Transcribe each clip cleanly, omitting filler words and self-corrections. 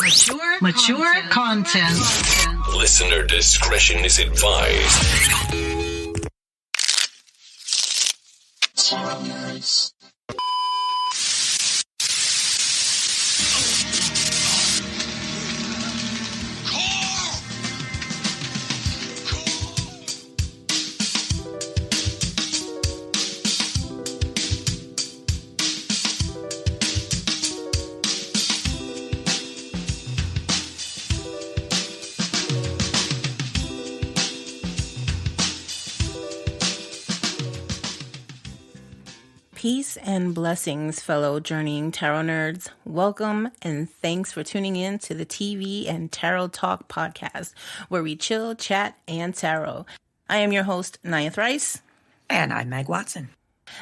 Mature content. Listener discretion is advised. Peace and blessings, fellow journeying tarot nerds. Welcome and thanks for tuning in to the TV and Tarot Talk podcast, where we chill, chat, and tarot. I am your host, Nia Thryce. And I'm Meg Watson.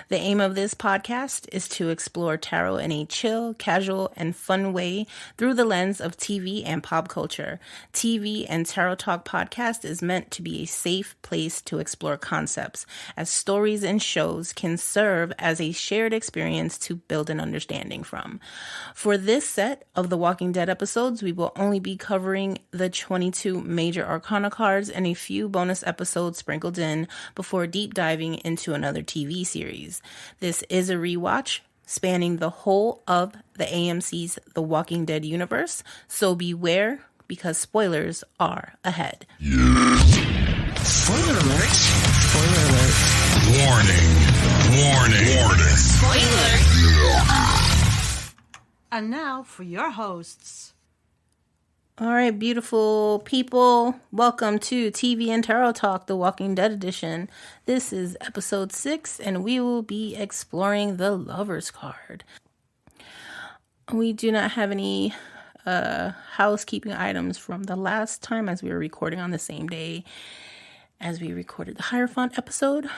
The aim of this podcast is to explore tarot in a chill, casual, and fun way through the lens of TV and pop culture. TV and Tarot Talk podcast is meant to be a safe place to explore concepts, as stories and shows can serve as a shared experience to build an understanding from. For this set of The Walking Dead episodes, we will only be covering the 22 major arcana cards and a few bonus episodes sprinkled in before deep diving into another TV series. This is a rewatch spanning the whole of the AMC's The Walking Dead universe, so beware because spoilers are ahead. Spoiler alert. Spoiler alert. Warning. Spoiler. And now for your hosts. All right, beautiful people, welcome to TV and Tarot Talk, The Walking Dead edition. This is episode 6, and we will be exploring the Lover's card. We do not have any housekeeping items from the last time, as we were recording on the same day as we recorded the Hierophant episode.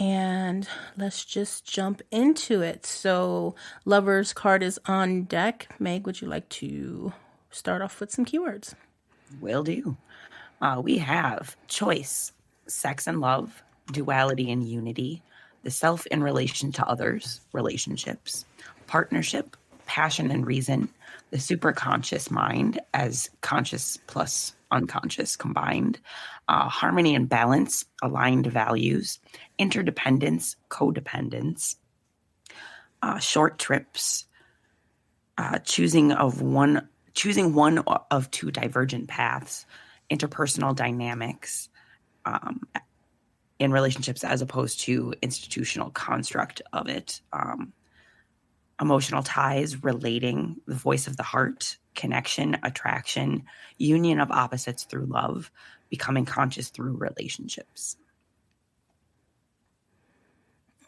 And let's just jump into it. So, Lover's card is on deck. Meg, would you like to start off with some keywords? Will do. We have choice, sex and love, duality and unity, the self in relation to others, relationships, partnership, passion and reason, the superconscious mind as conscious plus unconscious combined, harmony and balance, aligned values, interdependence, codependence, short trips, choosing one of two divergent paths, interpersonal dynamics in relationships as opposed to institutional construct of it, emotional ties, relating, the voice of the heart, connection, attraction, union of opposites through love, becoming conscious through relationships.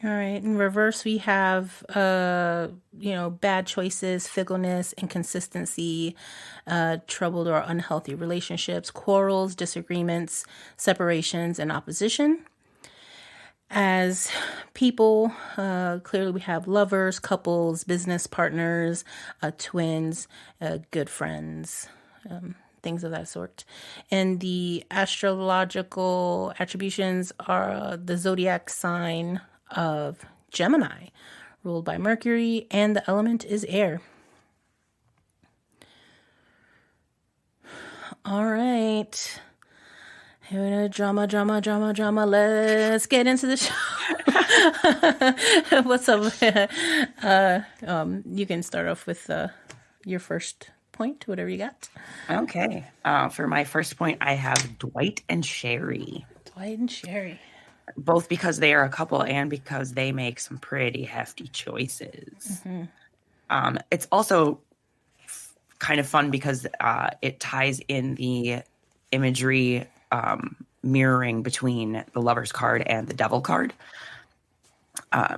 All right. In reverse, we have, bad choices, fickleness, inconsistency, troubled or unhealthy relationships, quarrels, disagreements, separations, and opposition. As people, clearly we have lovers, couples, business partners, twins, good friends, things of that sort. And the astrological attributions are the zodiac sign of Gemini, ruled by Mercury, and the element is air. All right. Drama. Let's get into the show. What's up? You can start off with your first point, whatever you got. Okay. For my first point, I have Dwight and Sherry. Dwight and Sherry. Both because they are a couple and because they make some pretty hefty choices. Mm-hmm. It's also kind of fun because it ties in the imagery mirroring between the Lover's card and the Devil card.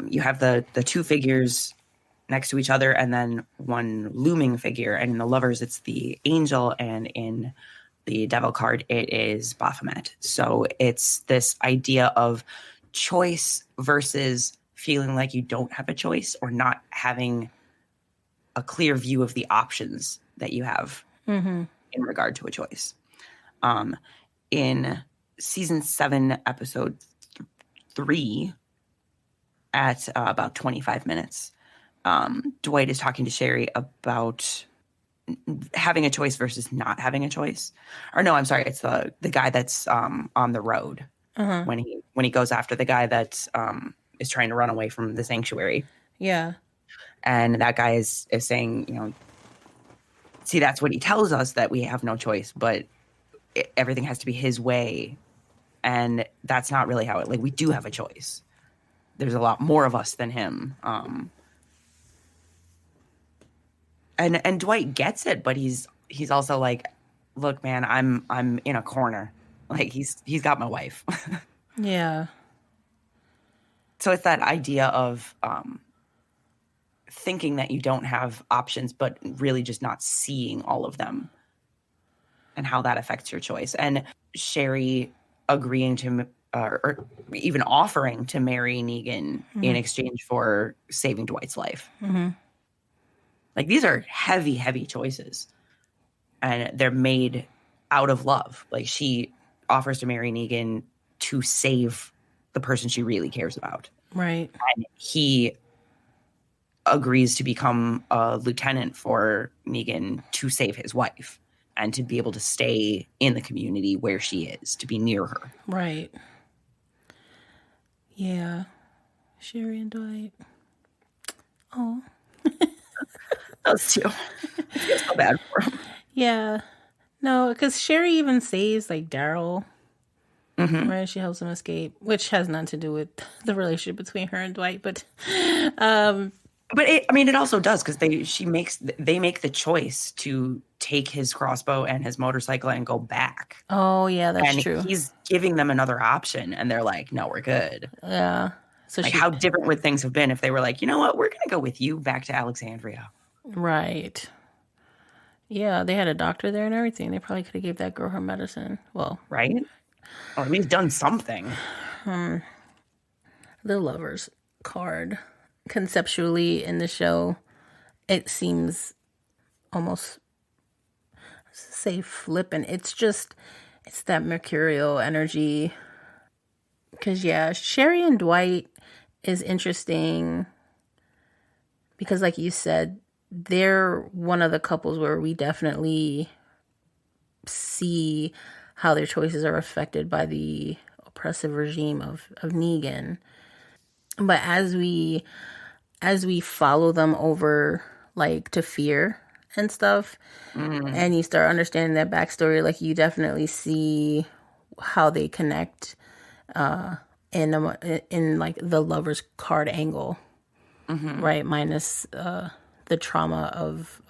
You have the two figures next to each other and then one looming figure. And in the Lovers, it's the angel, and in the Devil card, it is Baphomet. So it's this idea of choice versus feeling like you don't have a choice or not having a clear view of the options that you have in regard to a choice. In season 7, episode 3, at about 25 minutes, Dwight is talking to Sherry about having a choice versus not having a choice. Or no, I'm sorry, it's the guy that's on the road when he goes after the guy that is trying to run away from the sanctuary. Yeah. And that guy is saying, you know, see, that's what he tells us, that we have no choice, but everything has to be his way. And that's not really how it, like, we do have a choice. There's a lot more of us than him. And Dwight gets it, but he's also like, look, man, I'm in a corner. Like, he's got my wife. Yeah. So it's that idea of thinking that you don't have options, but really just not seeing all of them and how that affects your choice. And Sherry agreeing to, or even offering to marry Negan in exchange for saving Dwight's life. Like, these are heavy, heavy choices. And they're made out of love. Like, she offers to marry Negan to save the person she really cares about. Right. And he agrees to become a lieutenant for Negan to save his wife and to be able to stay in the community where she is, to be near her. Right. Yeah. Sherry and Dwight. Oh. Those two. I feel so bad for him. Yeah. No, because Sherry even saves, like, Daryl. Right? She helps him escape, which has nothing to do with the relationship between her and Dwight. But it also does, because they make the choice to take his crossbow and his motorcycle and go back. Oh, yeah, that's true. And he's giving them another option, and they're like, no, we're good. Yeah. So like, how different would things have been if they were like, you know what, we're going to go with you back to Alexandria. Right. Yeah, they had a doctor there and everything. They probably could have gave that girl her medicine. Well. Right? Or at least done something. The Lovers card. Conceptually in the show, it seems almost, say, flippant. It's that mercurial energy. Because, yeah, Sherry and Dwight is interesting because, like you said, they're one of the couples where we definitely see how their choices are affected by the oppressive regime of Negan. But as we follow them over, like, to Fear and stuff, and you start understanding that backstory, like, you definitely see how they connect in like the Lover's card angle, right? Minus the trauma of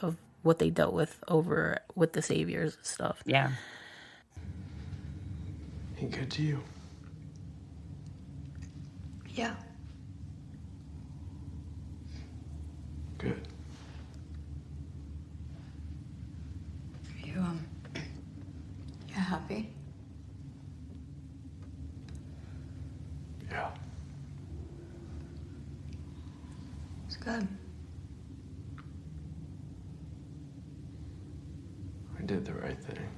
what they dealt with over with the Saviors and stuff. Yeah. He good to you? Yeah. Good. You happy? Yeah. It's good. I did the right thing.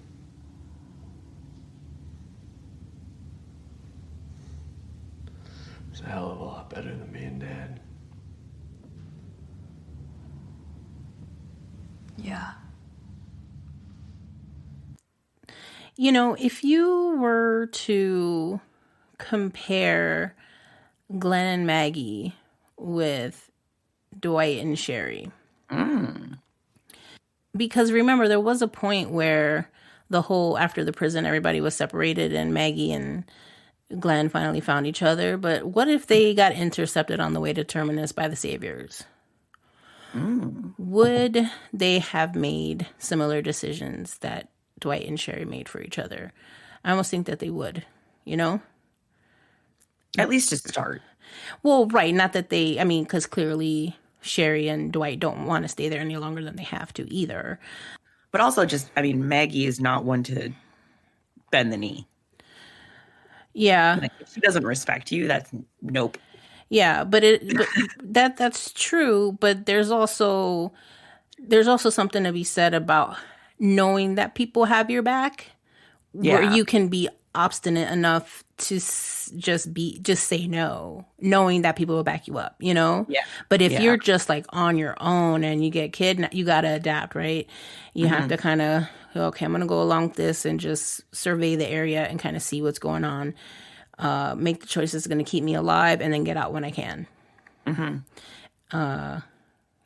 It's a hell of a lot better than being dead. Yeah. You know, if you were to compare Glenn and Maggie with Dwight and Sherry, because remember, there was a point where after the prison, everybody was separated and Maggie and Glenn finally found each other. But what if they got intercepted on the way to Terminus by the Saviors? Would they have made similar decisions that Dwight and Sherry made for each other? I almost think that they would, you know? At least to start. Well, right. Not that because clearly Sherry and Dwight don't want to stay there any longer than they have to either. But also Maggie is not one to bend the knee. Yeah. Like, if she doesn't respect you, that's nope. Yeah, but that's true. But there's also something to be said about knowing that people have your back, where you can be obstinate enough to just say no, knowing that people will back you up, you know? Yeah. But if Yeah. you're just like on your own and you get kidnapped, you got to adapt, right? You have to kind of, okay, I'm going to go along with this and just survey the area and kind of see what's going on. Make the choices that's going to keep me alive and then get out when I can.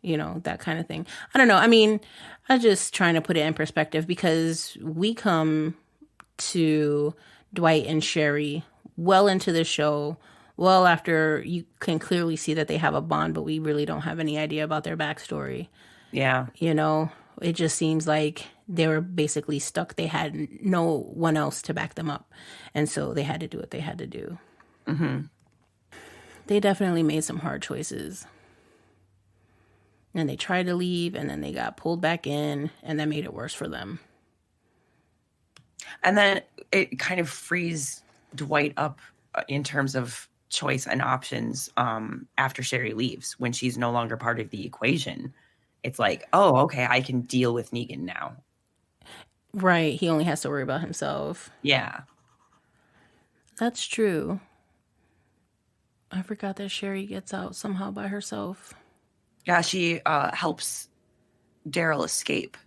You know, that kind of thing. I don't know. I mean, I'm just trying to put it in perspective because we come to Dwight and Sherry well into the show, well after you can clearly see that they have a bond, but we really don't have any idea about their backstory. Yeah. You know, it just seems like they were basically stuck. They had no one else to back them up. And so they had to do what they had to do. They definitely made some hard choices. And they tried to leave, and then they got pulled back in, and that made it worse for them. And then it kind of frees Dwight up in terms of choice and options after Sherry leaves, when she's no longer part of the equation. It's like, oh, okay, I can deal with Negan now. Right. He only has to worry about himself. Yeah. That's true. I forgot that Sherry gets out somehow by herself. Yeah, she helps Daryl escape.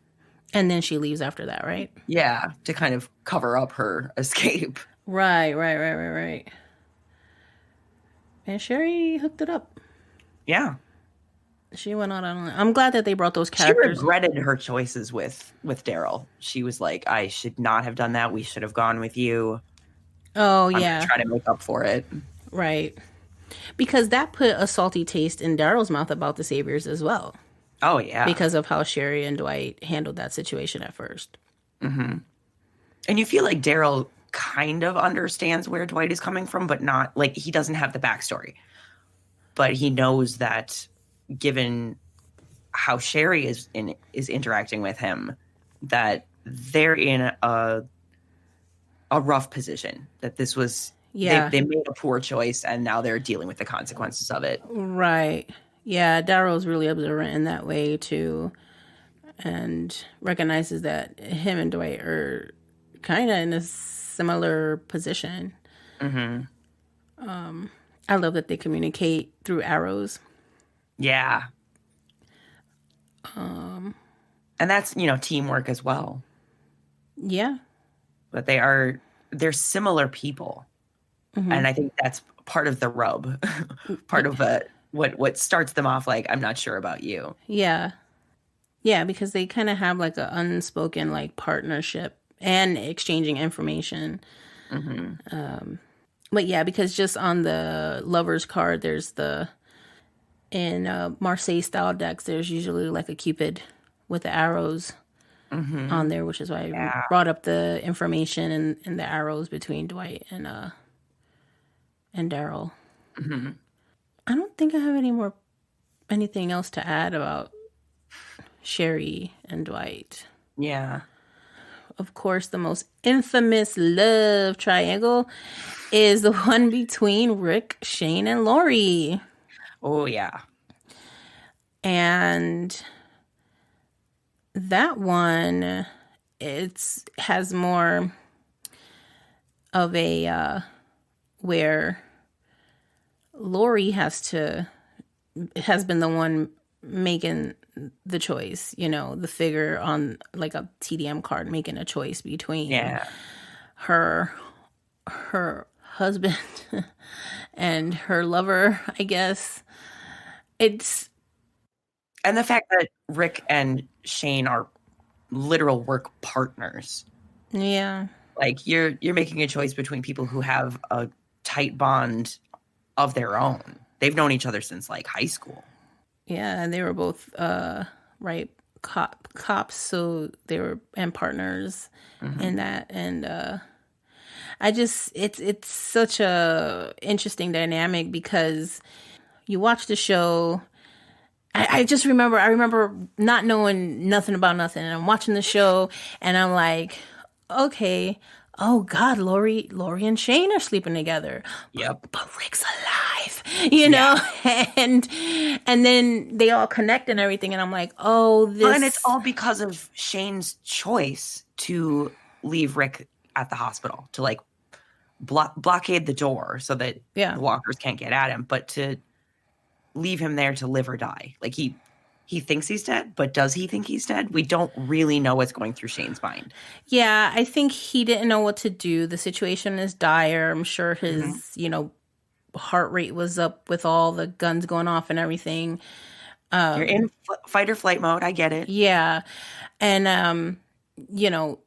And then she leaves after that, right? Yeah, to kind of cover up her escape. Right. And Sherry hooked it up. Yeah. She went out on. I'm glad that they brought those She characters. regretted her choices with Daryl. She was like, I should not have done that. We should have gone with you. Oh, I'm yeah. trying to make up for it. Right. Because that put a salty taste in Daryl's mouth about the Saviors as well. Oh, yeah. Because of how Sherry and Dwight handled that situation at first. And you feel like Daryl kind of understands where Dwight is coming from, but not, like, he doesn't have the backstory. But he knows that given how Sherry is interacting with him, that they're in a rough position. That this was, Yeah. they made a poor choice, and now they're dealing with the consequences of it. Right. Yeah, Daryl's really observant in that way, too. And recognizes that him and Dwight are kind of in a similar position. I love that they communicate through arrows. Yeah. And that's, teamwork as well. Yeah. But they're similar people. And I think that's part of the rub. Part of what starts them off like, I'm not sure about you. Yeah. Yeah, because they kind of have like an unspoken like partnership and exchanging information. But yeah, because just on the lover's card, there's in Marseille style decks, there's usually like a Cupid with the arrows on there, which is why I brought up the information and the arrows between Dwight and Daryl. I don't think I have anything else to add about Sherry and Dwight. Yeah. Of course, the most infamous love triangle is the one between Rick, Shane, and Lori. Oh, yeah. And that one, has more of a where Lori has been the one making the choice, the figure on like a TDM card making a choice between her husband and her lover, I guess. And the fact that Rick and Shane are literal work partners. Yeah. Like you're making a choice between people who have a tight bond of their own. They've known each other since like high school. Yeah, and they were both cops, so they were and partners in that. And it's such a interesting dynamic because you watch the show. I just remember not knowing nothing about nothing, and I'm watching the show, and I'm like, okay, oh God, Lori and Shane are sleeping together. Yep. But Rick's alive, you know? And then they all connect and everything, and I'm like, oh, this... And it's all because of Shane's choice to leave Rick at the hospital, to like blockade the door so that Yeah. the walkers can't get at him, but to leave him there to live or die. Like he thinks he's dead, but does he think he's dead? We don't really know what's going through Shane's mind. Yeah, I think he didn't know what to do. The situation is dire. I'm sure his, heart rate was up with all the guns going off and everything. You're in fight or flight mode. I get it. Yeah. And,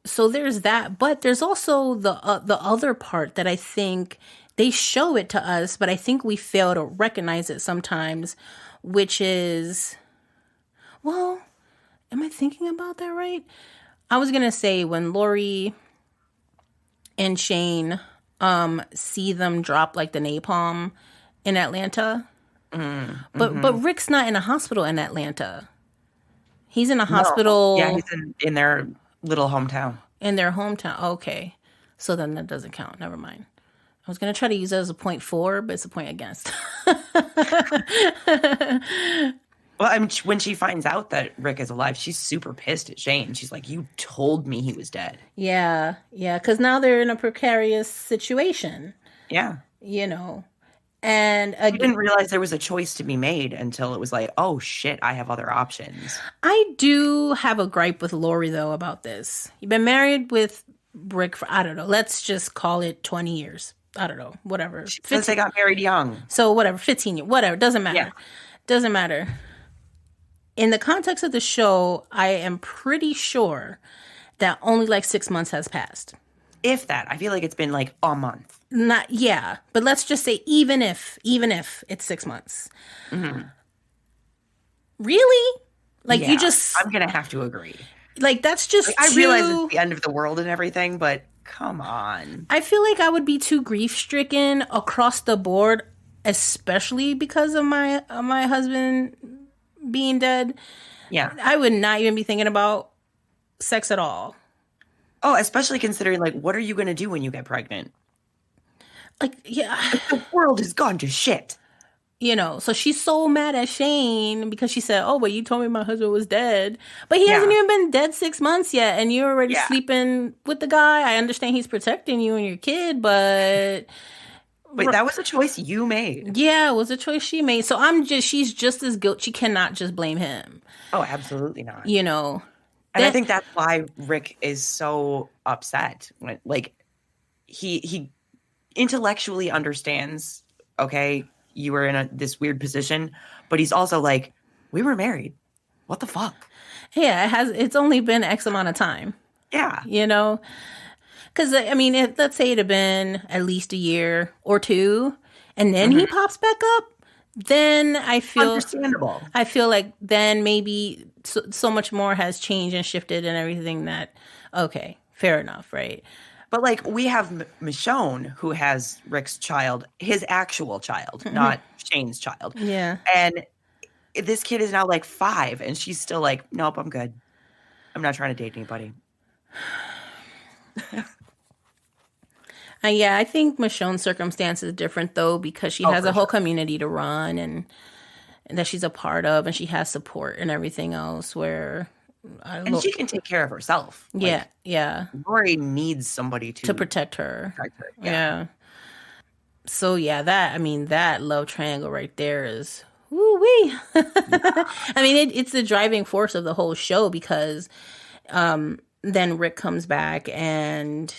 so there's that. But there's also the other part that I think they show it to us, but I think we fail to recognize it sometimes, which is... Well, am I thinking about that right? I was going to say when Lori and Shane see them drop like the napalm in Atlanta. But Rick's not in a hospital in Atlanta. He's in a hospital. Yeah, he's in their little hometown. In their hometown. Okay. So then that doesn't count. Never mind. I was going to try to use it as a point for, but it's a point against. Well, I mean, when she finds out that Rick is alive, she's super pissed at Shane. She's like, you told me he was dead. Yeah. Because now they're in a precarious situation. Yeah. And I didn't realize there was a choice to be made until it was like, oh, shit, I have other options. I do have a gripe with Lori, though, about this. You've been married with Rick for, I don't know, let's just call it 20 years. I don't know, whatever. Since they got married young. So whatever, 15 years, whatever, doesn't matter. Yeah. Doesn't matter. In the context of the show, I am pretty sure that only like 6 months has passed. If that. I feel like it's been like a month. Yeah, but let's just say even if it's 6 months. Mm-hmm. Really? Like Yeah, you just I'm going to have to agree. like that's just I realize it's the end of the world and everything, but come on. I feel like I would be too grief-stricken across the board, especially because of my husband being dead. Yeah. I would not even be thinking about sex at all. Oh, especially considering, like, what are you going to do when you get pregnant? Like, yeah. The world has gone to shit. So she's so mad at Shane because she said, oh, but you told me my husband was dead. But he hasn't even been dead 6 months yet, and you're already sleeping with the guy. I understand he's protecting you and your kid, but... Wait, that was a choice you made. Yeah, it was a choice she made. So she's just as guilty. She cannot just blame him. Oh, absolutely not. And I think that's why Rick is so upset. When, like, he intellectually understands, okay, you were in this weird position, but he's also like, we were married. What the fuck? Yeah, it's only been X amount of time. Yeah. Because, I mean, let's say it had been at least a year or two, and then he pops back up, then I feel... Understandable. I feel like then maybe so much more has changed and shifted and everything that, okay, fair enough, right? But, like, we have Michonne, who has Rick's child, his actual child, not Shane's child. Yeah. And this kid is now, like, 5, and she's still like, nope, I'm good. I'm not trying to date anybody. Yeah, I think Michonne's circumstance is different, though, because she has a whole community to run and that she's a part of, and she has support and everything else where... And she can take care of herself. Yeah, like, Lori needs somebody to protect her. Yeah. So, that love triangle right there is... woo-wee. I mean, it's the driving force of the whole show because then Rick comes back and...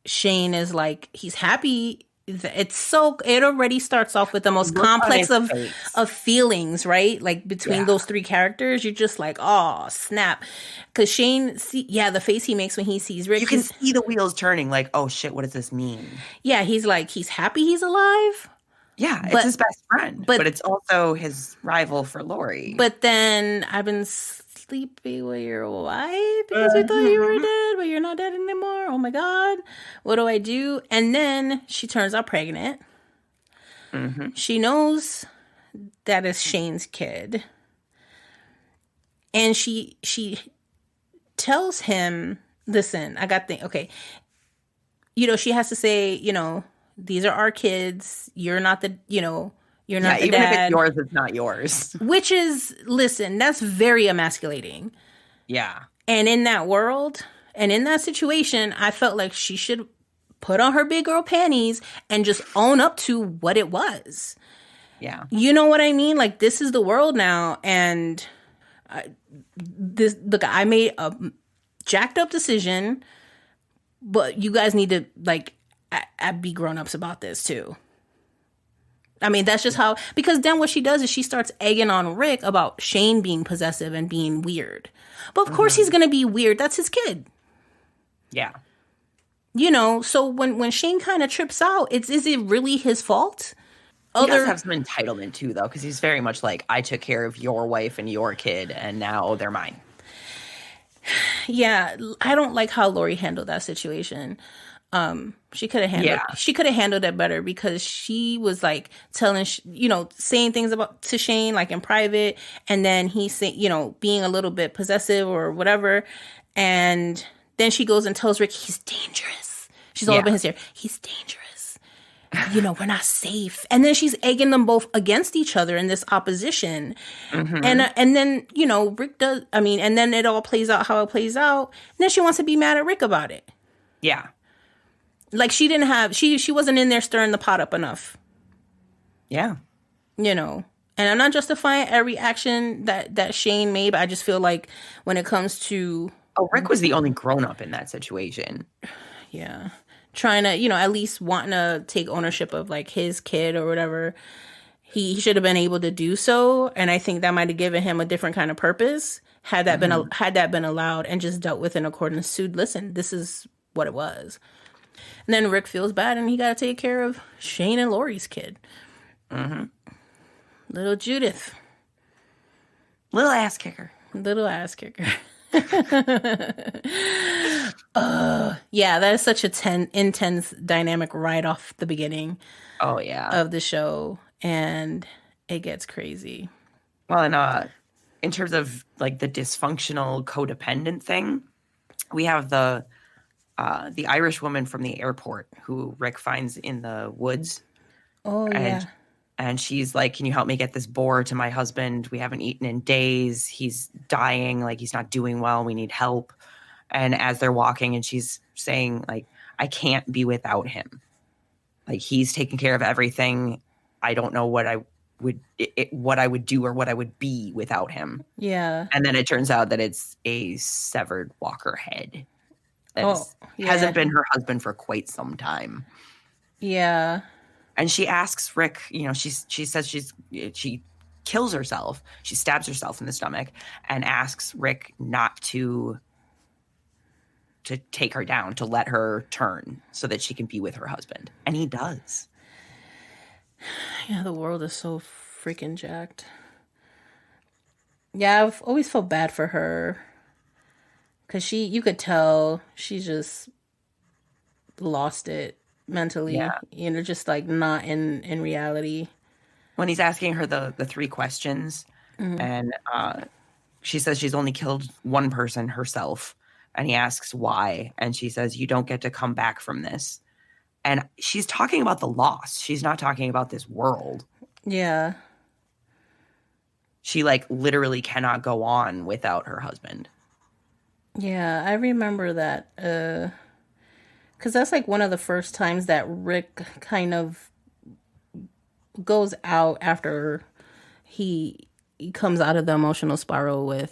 Shane is like, he's happy. It already starts off with the most complex of feelings, right? Like between those three characters, you're just like, oh, snap. Because Shane, the face he makes when he sees Rick. You can see the wheels turning like, oh shit, what does this mean? Yeah, he's like, he's happy he's alive. Yeah, it's his best friend, but it's also his rival for Lori. But then I've been sleeping with your wife because we thought you were dead, but you're not dead anymore. Oh my God. What do I do? And then she turns out pregnant. Mm-hmm. She knows that is Shane's kid. And she tells him, listen, I got okay. She has to say, these are our kids. You're not the, you're not the even dad. If it's yours, it's not yours. Which is, listen, that's very emasculating. Yeah. And in that world, and in that situation, I felt like she should put on her big girl panties and just own up to what it was. Yeah. You know what I mean? Like, this is the world now. And I made a jacked up decision, but you guys need to, like, be grown-ups about this too. I mean, that's just how, because then what she does is she starts egging on Rick about Shane being possessive and being weird. But of course he's going to be weird. That's his kid. Yeah. You know, so when Shane kind of trips out, is it really his fault? He does have some entitlement too, though, because he's very much like, I took care of your wife and your kid, and now they're mine. Yeah, I don't like how Lori handled that situation. She could have handled it better, because she was like telling, saying things to Shane like in private, and then he say, being a little bit possessive or whatever, and then she goes and tells Rick he's dangerous. She's all up in his ear. He's dangerous. We're not safe. And then she's egging them both against each other in this opposition. Mm-hmm. And then, Rick does, and then it all plays out how it plays out. And then she wants to be mad at Rick about it. Yeah. Like, she didn't have, she wasn't in there stirring the pot up enough. Yeah. And I'm not justifying every action that Shane made, but I just feel like when it comes to... Oh, Rick was the only grown-up in that situation. Yeah. Trying to, at least wanting to take ownership of, like, his kid or whatever. He should have been able to do so, and I think that might have given him a different kind of purpose had that been allowed and just dealt with in accordance to, listen, this is what it was. And then Rick feels bad, and he got to take care of Shane and Lori's kid. Mm-hmm. Little Judith. Little ass kicker. Yeah, that is such a intense dynamic right off the beginning. Oh, yeah. Of the show, and it gets crazy. Well, and in terms of like the dysfunctional codependent thing, we have the Irish woman from the airport who Rick finds in the woods. Oh, yeah. And she's like, can you help me get this boar to my husband? We haven't eaten in days. He's dying. Like, he's not doing well. We need help. And as they're walking, and she's saying, like, I can't be without him. Like, he's taking care of everything. I don't know what I would do or what I would be without him. Yeah. And then it turns out that it's a severed walker head. Hasn't been her husband for quite some time. Yeah. And she asks Rick, she says she kills herself. She stabs herself in the stomach and asks Rick not to take her down, to let her turn so that she can be with her husband. And he does. Yeah, the world is so freaking jacked. Yeah, I've always felt bad for her. Because you could tell she just lost it mentally. Yeah. Just like not in reality. When he's asking her the 3 questions, mm-hmm. and she says she's only killed one person, herself. And he asks why. And she says, you don't get to come back from this. And she's talking about the loss. She's not talking about this world. Yeah. She like literally cannot go on without her husband. Yeah, I remember that. Because that's like one of the first times that Rick kind of goes out after he comes out of the emotional spiral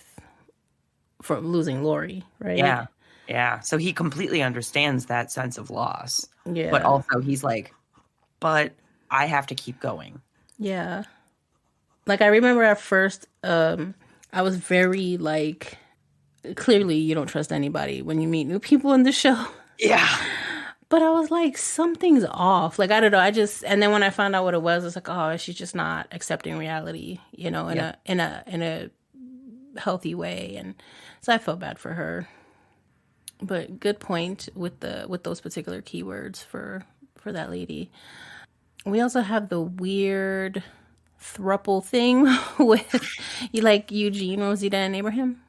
from losing Lori, right? Yeah. Yeah. So he completely understands that sense of loss. Yeah. But also he's like, but I have to keep going. Yeah. Like, I remember at first, I was very like, clearly you don't trust anybody when you meet new people in the show. Yeah. But I was like, something's off. Like, I don't know. And then when I found out what it was, it's like, oh, she's just not accepting reality, in a healthy way. And so I felt bad for her. But good point with those particular keywords for that lady. We also have the weird thruple thing with Eugene, Rosita, and Abraham.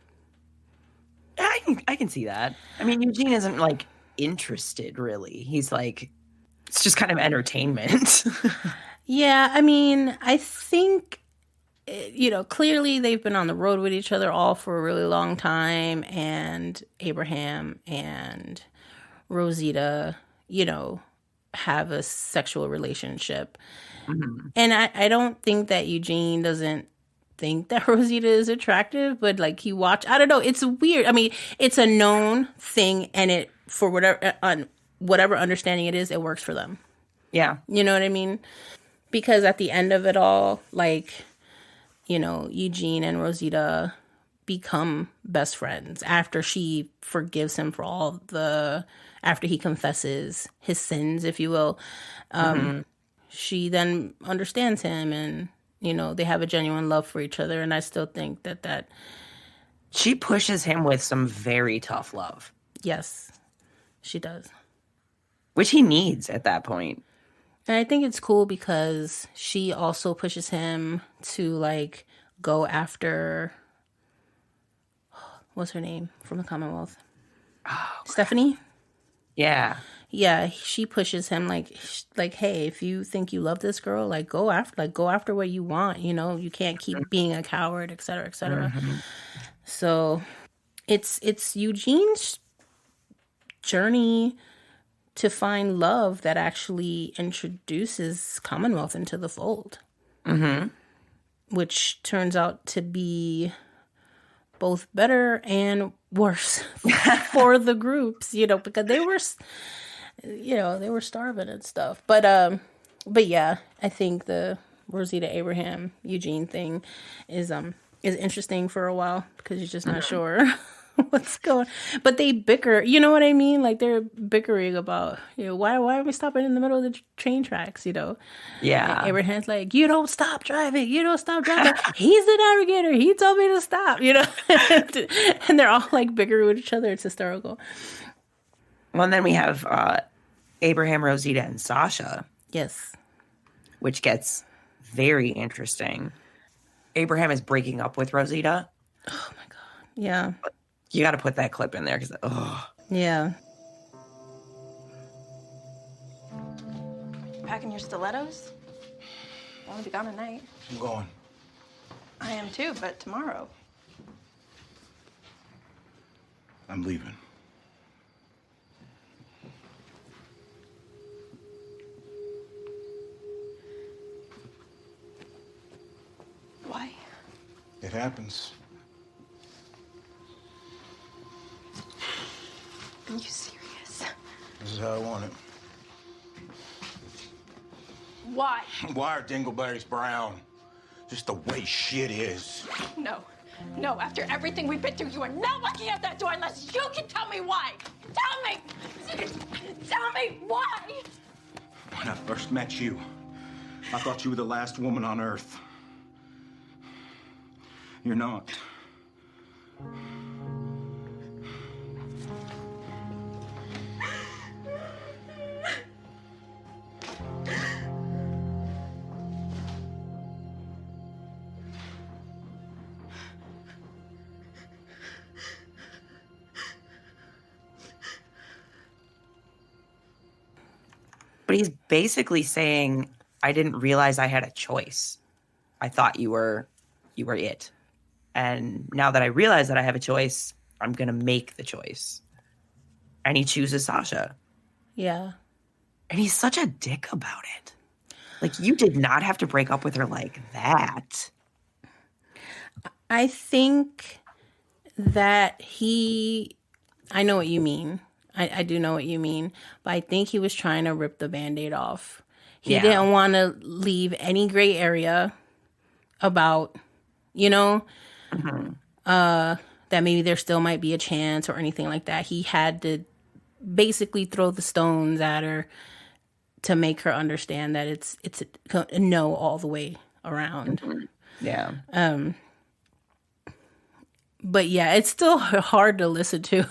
I can see that. I mean, Eugene isn't like interested really. He's like, it's just kind of entertainment. Yeah, I mean, I think clearly they've been on the road with each other all for a really long time, and Abraham and Rosita, have a sexual relationship. And I don't think that Eugene doesn't think that Rosita is attractive, but like I don't know, it's weird. I mean, it's a known thing, and it, for whatever understanding it is, it works for them. Yeah. You know what I mean? Because at the end of it all, like, Eugene and Rosita become best friends after she forgives him for after he confesses his sins, if you will. She then understands him, and, they have a genuine love for each other. And I still think that she pushes him with some very tough love. Yes, she does. Which he needs at that point. And I think it's cool because she also pushes him to, like, go after, what's her name from the Commonwealth? Oh, Stephanie? Yeah. Yeah, she pushes him like, hey, if you think you love this girl, like, go after what you want. You can't keep being a coward, et cetera, et cetera. So it's Eugene's journey to find love that actually introduces Commonwealth into the fold, which turns out to be both better and worse for the groups, because they were starving and stuff. But yeah, I think the Rosita Abraham Eugene thing is interesting for a while, because you're just not sure what's going. But they bicker, you know what I mean? Like, they're bickering about, why are we stopping in the middle of the train tracks? Yeah. And Abraham's like, you don't stop driving. He's the navigator. He told me to stop. And they're all like bickering with each other. It's hysterical. Well, and then we have Abraham, Rosita, and Sasha. Yes. Which gets very interesting. Abraham is breaking up with Rosita. Oh, my God. Yeah. You got to put that clip in there because, Yeah. Packing your stilettos? I'll only be gone a night. I'm going. I am too, but tomorrow. I'm leaving. Why? It happens. Are you serious? This is how I want it. Why? Why are dingleberries brown? Just the way shit is. No. No, after everything we've been through, you are not walking out that door unless you can tell me why. Tell me! Tell me why! When I first met you, I thought you were the last woman on Earth. You're not. But he's basically saying, I didn't realize I had a choice. I thought you were it. And now that I realize that I have a choice, I'm going to make the choice. And he chooses Sasha. Yeah. And he's such a dick about it. Like, you did not have to break up with her like that. I think that I know what you mean. I do know what you mean. But I think he was trying to rip the Band-Aid off. He didn't want to leave any gray area about, that maybe there still might be a chance or anything like that. He had to basically throw the stones at her to make her understand that it's a no all the way around. Yeah. But yeah, it's still hard to listen to.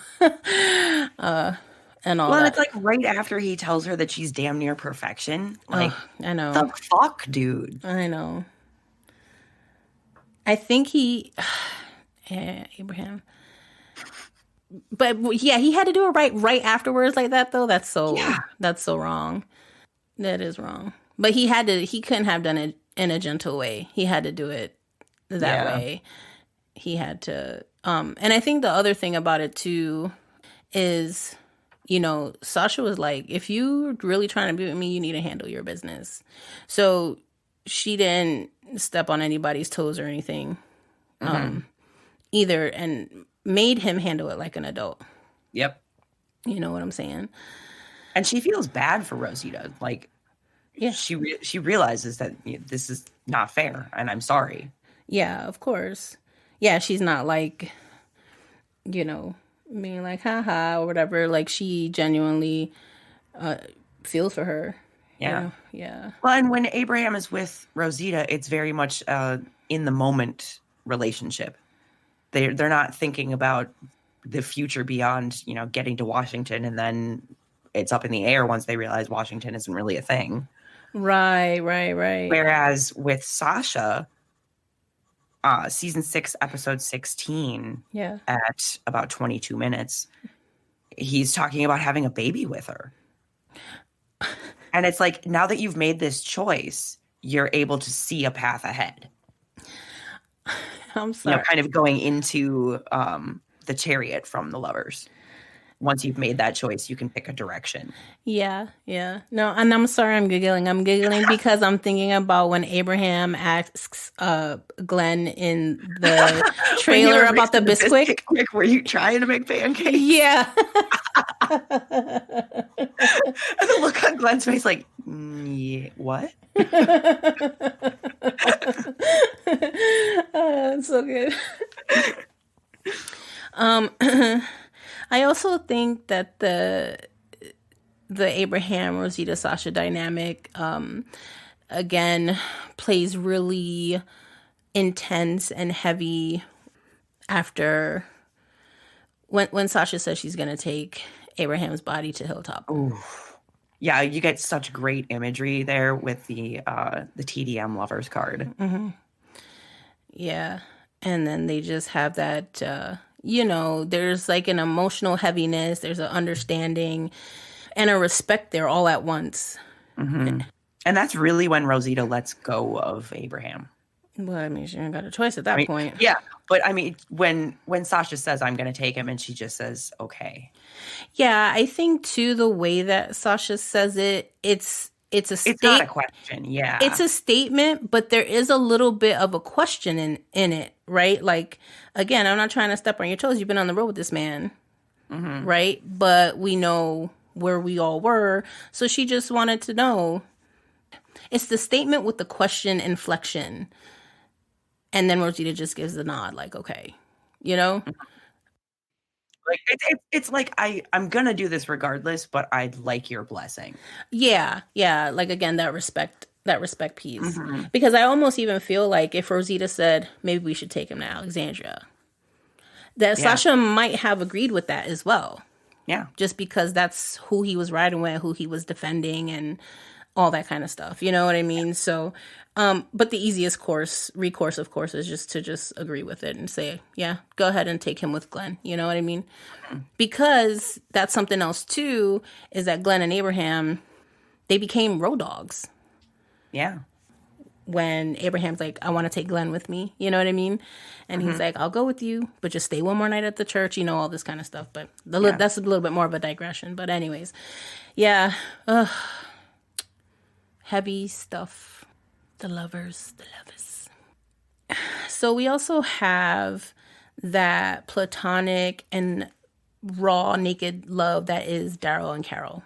And all well, that. It's like right after he tells her that she's damn near perfection. Like, I know. the fuck, dude? I know. I think Abraham. But yeah, he had to do it right afterwards like that, though. That's so wrong. That is wrong. But he couldn't have done it in a gentle way. He had to do it that way. He had to, and I think the other thing about it too is Sasha was like, if you're really trying to be with me, you need to handle your business. So she didn't step on anybody's toes or anything either, and made him handle it like an adult. Yep. You know what I'm saying? And she feels bad for Rosita. Like, Yeah. she realizes that this is not fair, and I'm sorry. Yeah, of course. Yeah, she's not like, being like, haha, or whatever. Like, she genuinely feels for her. Yeah. Yeah. Well, and when Abraham is with Rosita, it's very much in the moment relationship. They're not thinking about the future beyond, getting to Washington, and then it's up in the air once they realize Washington isn't really a thing. Right. Whereas with Sasha, season 6, episode 16, at about 22 minutes, he's talking about having a baby with her. And it's like, now that you've made this choice, you're able to see a path ahead. I'm sorry. Kind of going into the chariot from the lovers. Once you've made that choice, you can pick a direction. Yeah. No, and I'm sorry I'm giggling. I'm giggling because I'm thinking about when Abraham asks Glenn in the trailer about the Bisquick. Were you trying to make pancakes? Yeah. And the look on Glenn's face like, yeah, what? That's so good. I also think that the Abraham Rosita Sasha dynamic again plays really intense and heavy after when Sasha says she's going to take Abraham's body to Hilltop. Ooh. Yeah, you get such great imagery there with the TDM lovers card. Mm-hmm. Yeah, and then they just have that, there's like an emotional heaviness, there's an understanding and a respect there all at once. Mm-hmm. And that's really when Rosita lets go of Abraham. Well, I mean, she ain't got a choice at that point. Yeah, but I mean, when Sasha says, I'm going to take him, and she just says, okay. Yeah, I think, too, the way that Sasha says it, it's a statement. It's not a question, yeah. It's a statement, but there is a little bit of a question in it, right? Like, again, I'm not trying to step on your toes. You've been on the road with this man, right? But we know where we all were. So she just wanted to know. It's the statement with the question inflection. And then Rosita just gives the nod, like, okay, Like it's like I'm gonna do this regardless, but I'd like your blessing. Yeah. Like, again, that respect piece. Because I almost even feel like if Rosita said maybe we should take him to Alexandria, that Sasha might have agreed with that as well. Yeah, just because that's who he was riding with, who he was defending, and all that kind of stuff. You know what I mean? So, but the easiest recourse, of course, is just to agree with it and say, yeah, go ahead and take him with Glenn. You know what I mean? Because that's something else too, is that Glenn and Abraham, they became road dogs. Yeah. When Abraham's like, I want to take Glenn with me. You know what I mean? And he's like, I'll go with you, but just stay one more night at the church, all this kind of stuff. But that's a little bit more of a digression. But anyways, yeah. Heavy stuff. The lovers. So we also have that platonic and raw, naked love that is Daryl and Carol.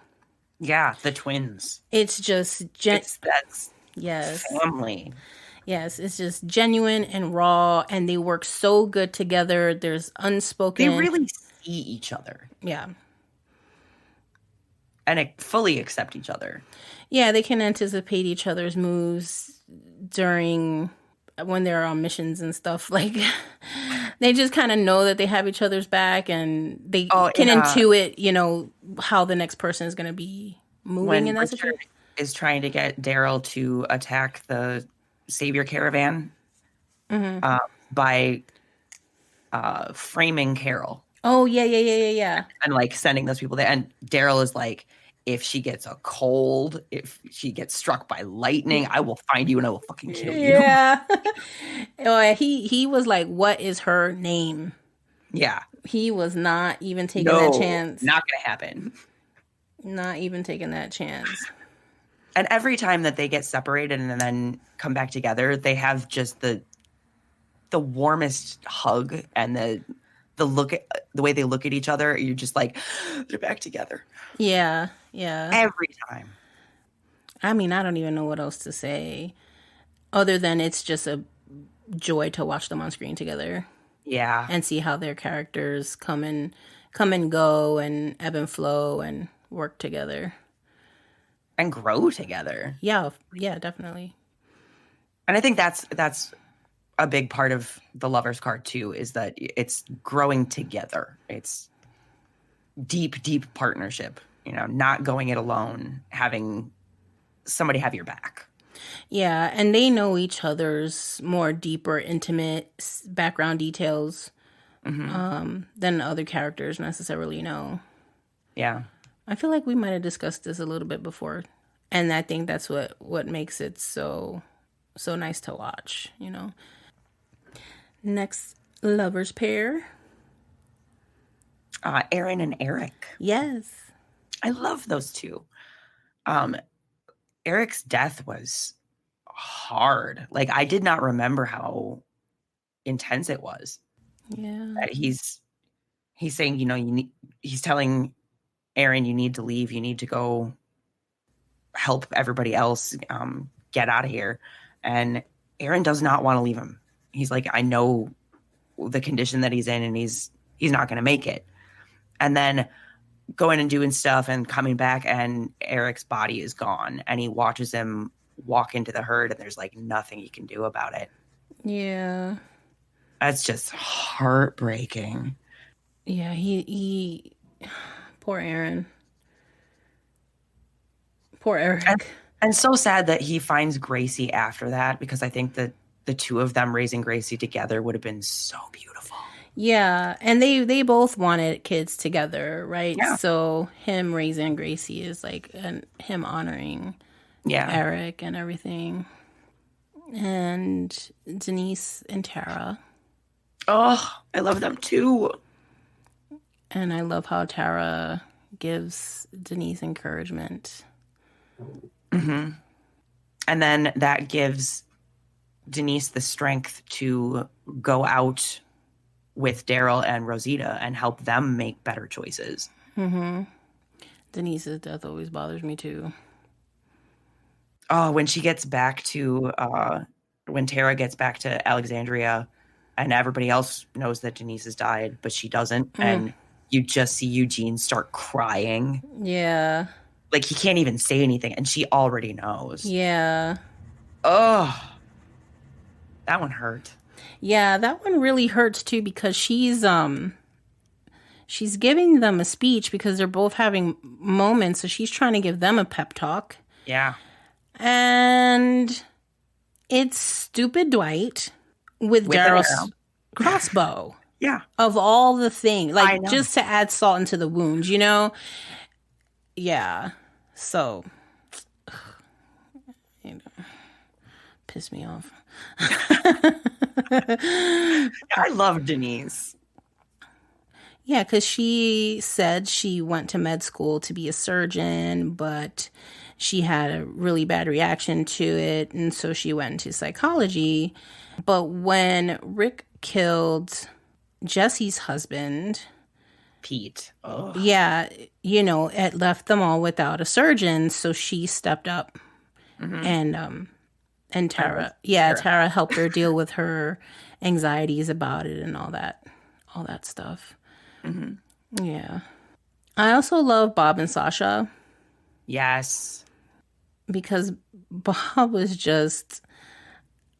Yeah, the twins. It's just... that's yes. family. Yes, it's just genuine and raw, and they work so good together. There's unspoken... They really see each other. Yeah. And fully accept each other. Yeah, they can anticipate each other's moves when they're on missions and stuff. Like, they just kind of know that they have each other's back, and they can intuit, how the next person is going to be moving in that situation. Is trying to get Daryl to attack the Savior Caravan by framing Carol. Oh, yeah. And, like, sending those people there. And Daryl is like, if she gets a cold, if she gets struck by lightning, I will find you and I will fucking kill you. Yeah. He was like, what is her name? Yeah. He was not even taking that chance. Not going to happen. Not even taking that chance. And every time that they get separated and then come back together, they have just the warmest hug, and the way they look at each other. You're just like, they're back together. Yeah. Every time. I mean, I don't even know what else to say other than it's just a joy to watch them on screen together. Yeah. And see how their characters come and go and ebb and flow and work together. And grow together. Yeah, definitely. And I think that's a big part of the Lover's Card too, is that it's growing together. It's deep partnership, not going it alone, having somebody have your back. Yeah, and they know each other's more deeper, intimate background details than other characters necessarily know. Yeah. I feel like we might have discussed this a little bit before, and I think that's what makes it so nice to watch, Next lovers pair. Aaron and Eric. Yes. I love those two. Eric's death was hard. Like, I did not remember how intense it was. Yeah. That he's saying, he's telling Aaron, you need to leave. You need to go help everybody else get out of here. And Aaron does not want to leave him. He's like, I know the condition that he's in, and he's not going to make it. And then going and doing stuff and coming back, and Eric's body is gone, and he watches him walk into the herd, and there's like nothing he can do about it. Yeah. That's just heartbreaking. Yeah, he poor Aaron. Poor Eric. And so sad that he finds Gracie after that, because I think that the two of them raising Gracie together would have been so beautiful. Yeah, and they both wanted kids together, right? Yeah. So him raising Gracie is like him honoring Eric and everything. And Denise and Tara. Oh, I love them too. And I love how Tara gives Denise encouragement. Mm-hmm. And then that gives Denise the strength to go out with Daryl and Rosita and help them make better choices. Mm-hmm. Denise's death always bothers me too. Oh, when she gets back to, when Tara gets back to Alexandria, and everybody else knows that Denise has died, but she doesn't. And you just see Eugene start crying. Yeah. Like, he can't even say anything, and she already knows. Yeah. Oh, that one hurt. Yeah, that one really hurts too, because she's giving them a speech because they're both having moments, so she's trying to give them a pep talk. Yeah. And it's stupid Dwight with Daryl's crossbow. Yeah. Of all the things, like, just to add salt into the wounds, Yeah. So, piss me off. I love Denise. Yeah, because she said she went to med school to be a surgeon, but she had a really bad reaction to it, and so she went into psychology. But when Rick killed Jesse's husband, Pete. Ugh. Yeah, it left them all without a surgeon, so she stepped up. Mm-hmm. And Tara, Tara helped her deal with her anxieties about it and all that stuff. Mm-hmm. Yeah. I also love Bob and Sasha. Yes. Because Bob was just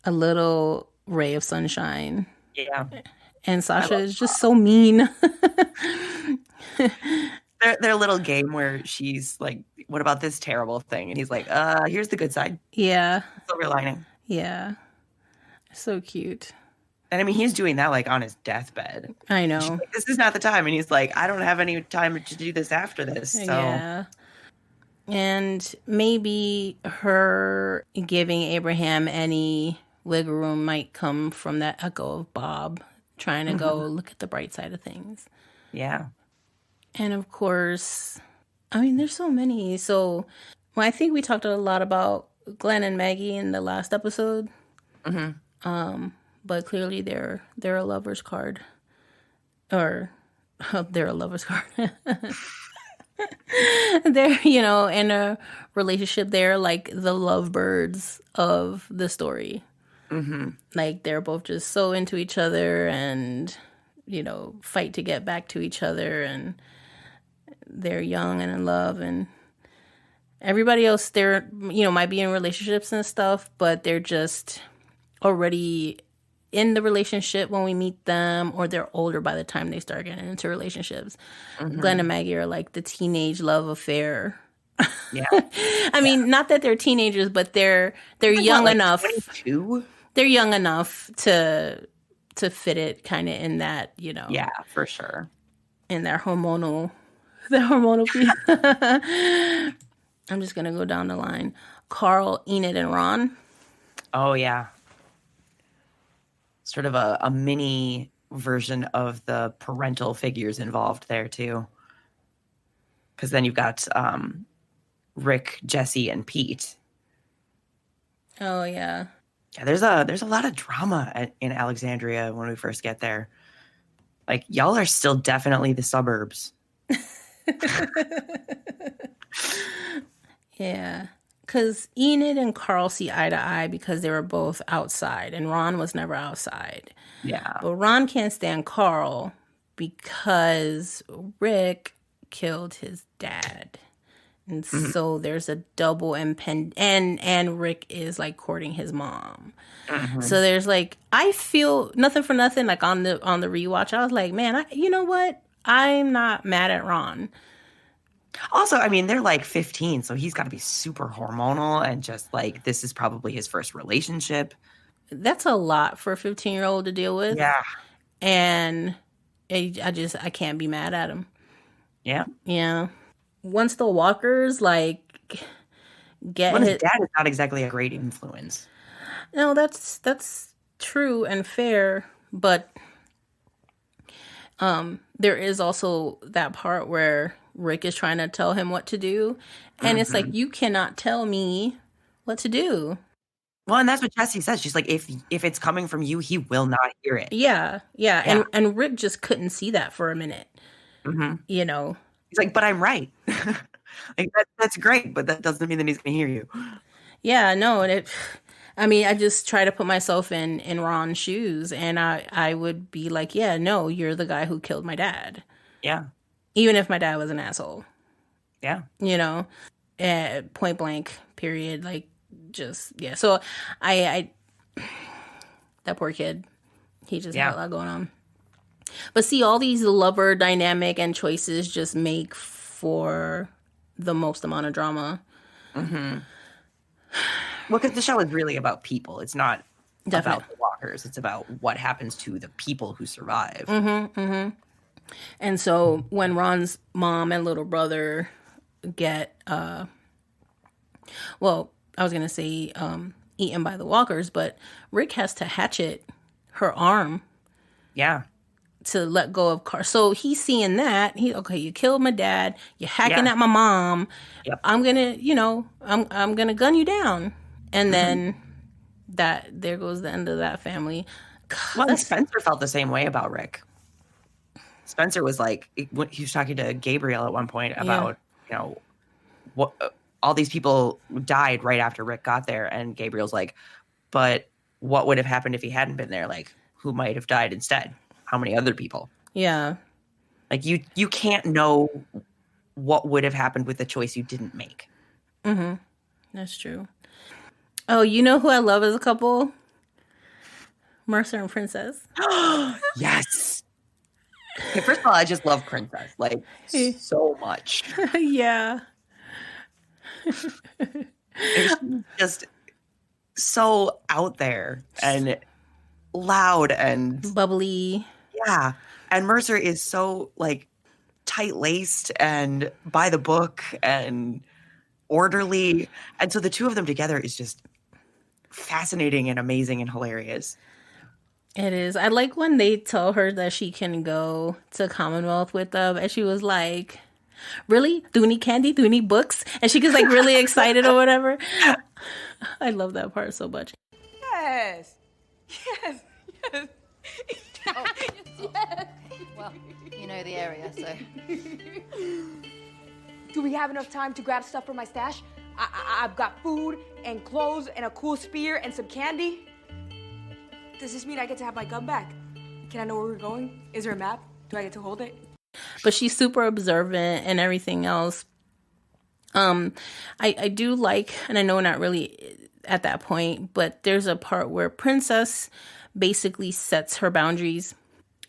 a little ray of sunshine. Yeah. And Sasha is just so mean. Their little game where she's like, what about this terrible thing? And he's like, here's the good side. Yeah. Silver lining. Yeah. So cute. And I mean, he's doing that like on his deathbed. I know. Like, this is not the time. And he's like, I don't have any time to do this after this. So. Yeah. And maybe her giving Abraham any wiggle room might come from that echo of Bob trying to go look at the bright side of things. Yeah. And of course, I mean, there's so many. So, well, I think we talked a lot about Glenn and Maggie in the last episode. But clearly they're a lover's card. Or they're a lover's card. They're, in a relationship. They're like the lovebirds of the story. Like they're both just so into each other and, fight to get back to each other, and they're young and in love, and everybody else they're, might be in relationships and stuff, but they're just already in the relationship when we meet them, or they're older by the time they start getting into relationships. Glenn and Maggie are like the teenage love affair. Yeah. I mean, not that they're teenagers, but they're young enough. 22? They're young enough to fit it kind of in that, Yeah, for sure. in their hormonal piece. I'm just gonna go down the line. Carl, Enid, and Ron. Oh, yeah. Sort of a mini version of the parental figures involved there, too. Because then you've got Rick, Jesse, and Pete. Oh, yeah. Yeah, there's a lot of drama in Alexandria when we first get there. Like, y'all are still definitely the suburbs. Yeah. Because Enid and Carl see eye to eye because they were both outside, and Ron was never outside. Yeah. But Ron can't stand Carl because Rick killed his dad. And so there's a double impend, and Rick is like courting his mom. So there's like, I feel nothing for nothing. Like on the rewatch, I was like, man, you know what? I'm not mad at Ron. Also, I mean, they're like 15, so he's got to be super hormonal and just like, this is probably his first relationship. That's a lot for a 15-year-old to deal with. Yeah. And I can't be mad at him. Yeah. Yeah. Once the Walkers like get his dad is not exactly a great influence. No, that's true and fair, but there is also that part where Rick is trying to tell him what to do, and it's like, you cannot tell me what to do. Well, and that's what Jessie says. She's like, if it's coming from you, he will not hear it. Yeah. And Rick just couldn't see that for a minute. He's like, but I'm right. Like, that's great, but that doesn't mean that he's going to hear you. Yeah, no, I just try to put myself in Ron's shoes, and I would be like, yeah, no, you're the guy who killed my dad. Yeah. Even if my dad was an asshole. Yeah. Point blank, period. Like, just, yeah. So I that poor kid, he just had a lot going on. But see, all these lover dynamic and choices just make for the most amount of drama. Well, because the show is really about people. It's not about the walkers. It's about what happens to the people who survive. And so when Ron's mom and little brother get, I was going to say eaten by the walkers, but Rick has to hatchet her arm. Yeah. To let go of Carl. So he's seeing that. You killed my dad. You're hacking at my mom. Yep. I'm gonna, I'm gonna gun you down. And then there goes the end of that family. God, well, Spencer felt the same way about Rick. Spencer was like, he was talking to Gabriel at one point about, what all these people died right after Rick got there. And Gabriel's like, but what would have happened if he hadn't been there? Like, who might have died instead? How many other people? Yeah. Like, you can't know what would have happened with the choice you didn't make. That's true. Oh, you know who I love as a couple? Mercer and Princess. Yes. Okay, first of all, I just love Princess. Like, so much. Yeah. She's just so out there and loud and bubbly. Yeah. And Mercer is so like tight-laced and by the book and orderly. And so the two of them together is just fascinating and amazing and hilarious. It is. I like when they tell her that she can go to Commonwealth with them, and she was like, Really? Do we need candy? Do we need books? And she gets like really excited or whatever. I love that part so much. Yes. Yes. Yes. Yes. Well, you know the area, so. Do we have enough time to grab stuff from my stash? I've got food and clothes and a cool spear and some candy. Does this mean I get to have my gun back? Can I know where we're going? Is there a map? Do I get to hold it? But she's super observant and everything else. I do like, and I know we're not really at that point, but there's a part where Princess basically sets her boundaries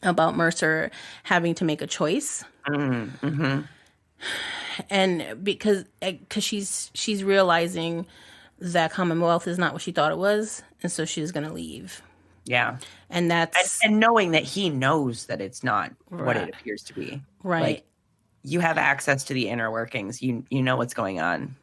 about Mercer having to make a choice. Mm-hmm. And because she's realizing that Commonwealth is not what she thought it was, and so she's going to leave. Yeah. And that's... And knowing that he knows that it's not what it Right. appears to be. Right. Like, you have access to the inner workings. You know what's going on.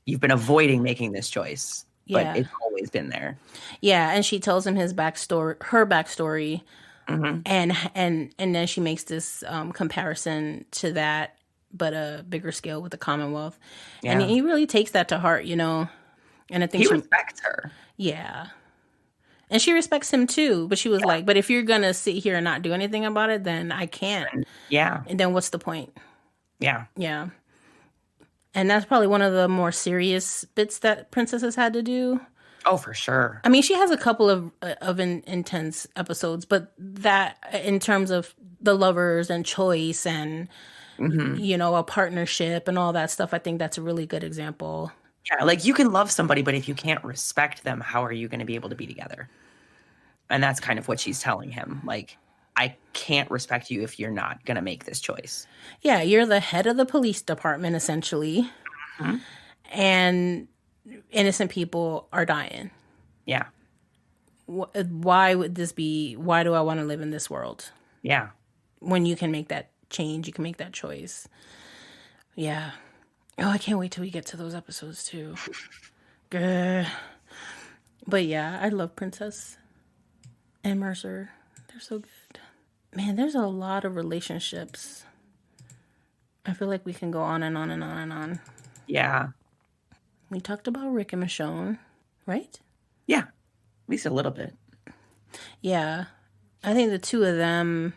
You've been avoiding making this choice, Yeah. but it's always been there. Yeah, and she tells him her backstory, Mm-hmm. and then she makes this comparison to that, but a bigger scale with the Commonwealth. Yeah. And he really takes that to heart, you know. And I think He she respects her. Yeah. And she respects him too, but she was like, but if you're going to sit here and not do anything about it, then I can't. Yeah. And then what's the point? Yeah. Yeah. And that's probably one of the more serious bits that Princess has had to do. Oh, for sure. I mean, she has a couple of intense episodes, but that in terms of the lovers and choice and, you know, a partnership and all that stuff, I think that's a really good example. Yeah, like you can love somebody, but if you can't respect them, how are you going to be able to be together? And that's kind of what she's telling him. Like, I can't respect you if you're not going to make this choice. Yeah, you're the head of the police department, essentially. Mm-hmm. And innocent people are dying. Yeah. Why would this be? Why do I want to live in this world? Yeah. When you can make that change, you can make that choice. Yeah. Oh, I can't wait till we get to those episodes too. But yeah, I love Princess and Mercer. They're so good. Man, there's a lot of relationships. I feel like we can go on and on and on and on. Yeah. We talked about Rick and Michonne, right? Yeah. At least a little bit. Yeah. I think the two of them,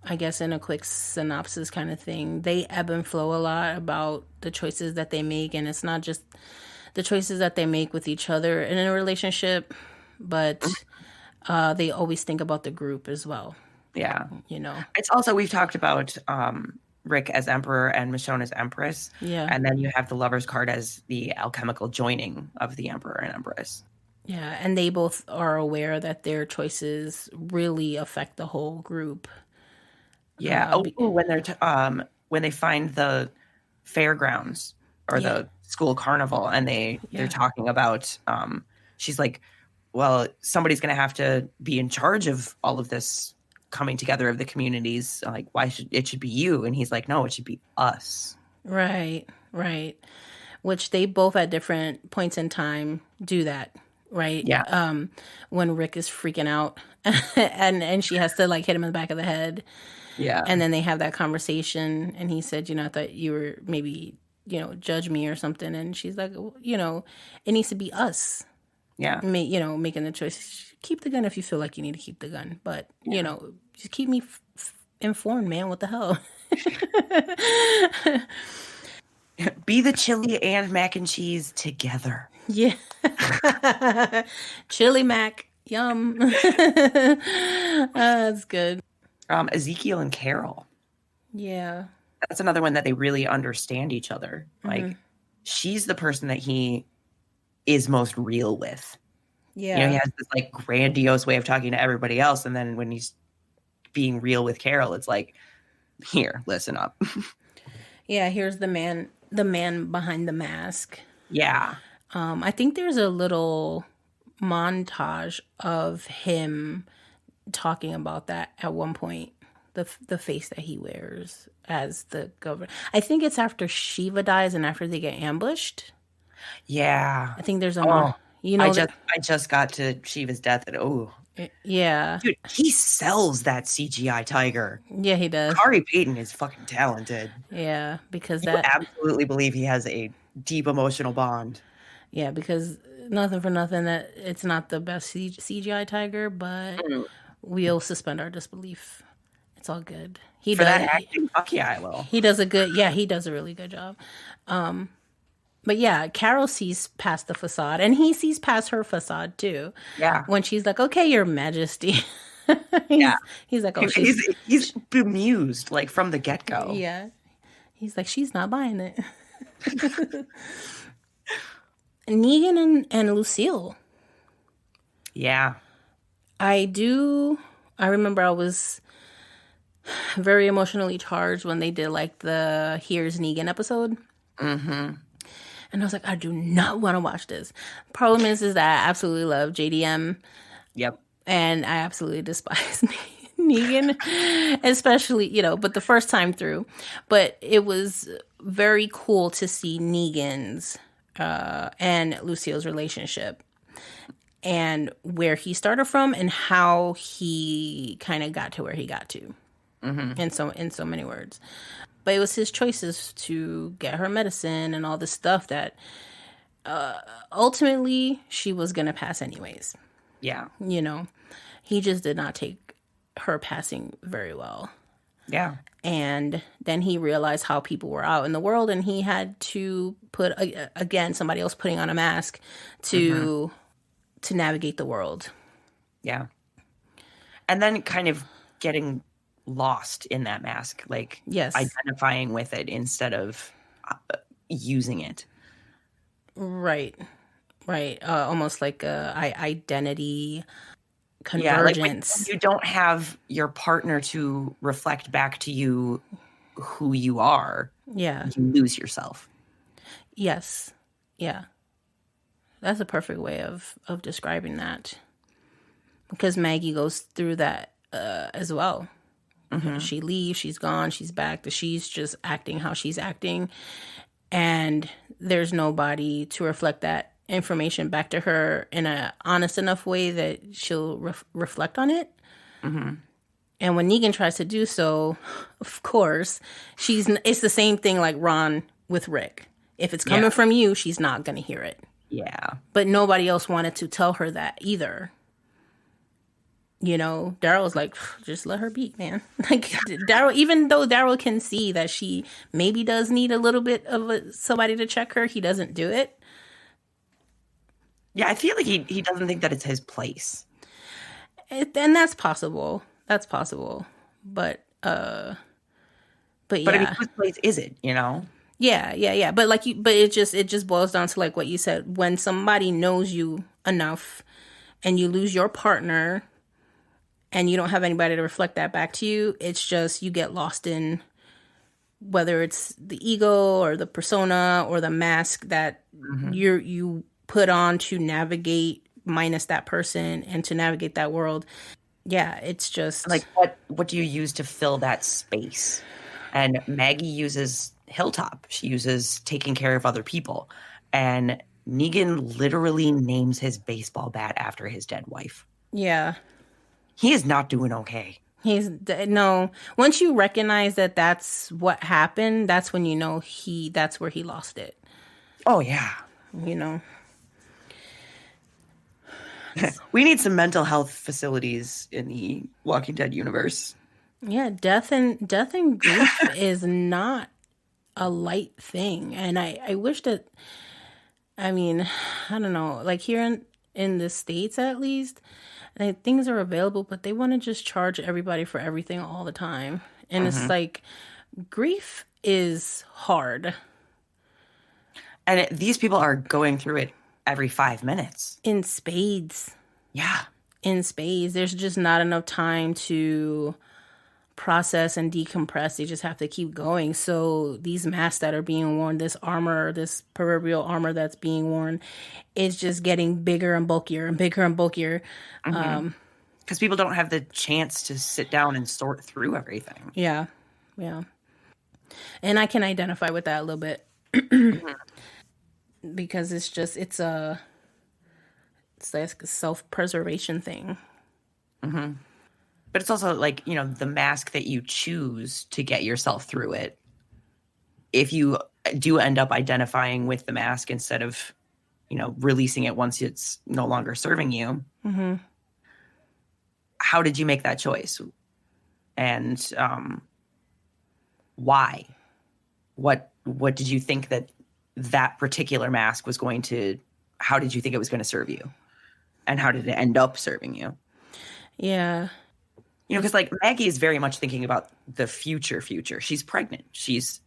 I guess in a quick synopsis kind of thing, they ebb and flow a lot about the choices that they make. And it's not just the choices that they make with each other in a relationship, but they always think about the group as well. Yeah. You know? It's also, we've talked about Rick as emperor and Michonne as empress. Yeah. And then you have the lover's card as the alchemical joining of the emperor and empress. Yeah. And they both are aware that their choices really affect the whole group. Yeah. When they find the fairgrounds or the school carnival and they're talking about, she's like, well, somebody's going to have to be in charge of all of this coming together of the communities. Like, why should it be you? And he's like, no, it should be us. Right. Which they both at different points in time do that. Right. Yeah. When Rick is freaking out and she has to like hit him in the back of the head. Yeah. And then they have that conversation and he said, you know, I thought you were maybe, you know, judge me or something. And she's like, well, you know, it needs to be us. Yeah. Making the choice. Keep the gun if you feel like you need to keep the gun. But, you know, just keep me informed, man. What the hell? Be the chili and mac and cheese together. Yeah. Chili mac. Yum. That's good. Ezekiel and Carol. Yeah. That's another one that they really understand each other. Like, she's the person that he is most real with. Yeah. You know, he has this like grandiose way of talking to everybody else. And then when he's being real with Carol, it's like, here, listen up. Yeah. Here's the man behind the mask. Yeah. I think there's a little montage of him talking about that at one point. The face that he wears as the governor. I think it's after Shiva dies and after they get ambushed. Yeah. I think there's a I I just got to Shiva's death and Yeah. Dude, he sells that CGI tiger. Yeah, he does. Kari Payton is fucking talented. Yeah, because You absolutely believe he has a deep emotional bond. Yeah, because nothing for nothing that it's not the best CGI tiger, but we'll suspend our disbelief. It's all good. For that acting, fuck yeah, I will. He does he does a really good job. But yeah, Carol sees past the facade, and he sees past her facade too. Yeah. When she's like, "Okay, Your Majesty." He's like, "Oh, he's bemused like from the get go." Yeah. He's like, "She's not buying it." Negan and Lucille. Yeah. I remember I was very emotionally charged when they did like the Here's Negan episode. Mm-hmm. And I was like, I do not want to watch this. Problem is that I absolutely love JDM. Yep. And I absolutely despise Negan, especially, but the first time through. But it was very cool to see Negan's and Lucille's relationship and where he started from and how he kind of got to where he got to. Mm-hmm. In so many words. But it was his choices to get her medicine and all this stuff that ultimately she was going to pass anyways. Yeah. He just did not take her passing very well. Yeah. And then he realized how people were out in the world, and he had to put, again, somebody else putting on a mask to navigate the world. Yeah. And then kind of getting lost in that mask, like identifying with it instead of using it. Right. Almost like a identity convergence. Yeah, like when you don't have your partner to reflect back to you who you are. Yeah. You lose yourself. Yes. Yeah. That's a perfect way of describing that. Because Maggie goes through that as well. Mm-hmm. She leaves, she's gone, she's back. She's just acting how she's acting. And there's nobody to reflect that information back to her in an honest enough way that she'll reflect on it. Mm-hmm. And when Negan tries to do so, of course, it's the same thing like Ron with Rick. If it's coming from you, she's not going to hear it. Yeah. But nobody else wanted to tell her that either. Daryl's like, just let her be, man. Like, Daryl, even though Daryl can see that she maybe does need a little bit of somebody to check her, he doesn't do it. Yeah, I feel like he doesn't think that it's his place. And that's possible. That's possible. But yeah. I mean, whose place is it, Yeah. But it just boils down to like what you said. When somebody knows you enough and you lose your partner and you don't have anybody to reflect that back to you, it's just you get lost in whether it's the ego or the persona or the mask that you put on to navigate minus that person and to navigate that world. Yeah, it's just like what do you use to fill that space? And Maggie uses Hilltop. She uses taking care of other people. And Negan literally names his baseball bat after his dead wife. Yeah. He is not doing okay. No. Once you recognize that that's what happened, that's when you know that's where he lost it. Oh, yeah. We need some mental health facilities in the Walking Dead universe. Yeah, death and grief is not a light thing. And I wish that, I don't know, like here in the States at least, things are available, but they want to just charge everybody for everything all the time. And it's like, grief is hard. And these people are going through it every 5 minutes. In spades. Yeah. In spades. There's just not enough time to process and decompress. They just have to keep going. So these masks that are being worn, this armor, this proverbial armor that's being worn, is just getting bigger and bulkier and bigger and bulkier. Because people don't have the chance to sit down and sort through everything. Yeah. And I can identify with that a little bit. Because it's like a self-preservation thing. Mm-hmm. But it's also like, you know, the mask that you choose to get yourself through it. If you do end up identifying with the mask instead of, you know, releasing it once it's no longer serving you, Mm-hmm. how did you make that choice? And why? What did you think that particular mask was going to, how did you think it was going to serve you? And how did it end up serving you? Yeah. You know, because like Maggie is very much thinking about the future. She's pregnant. She's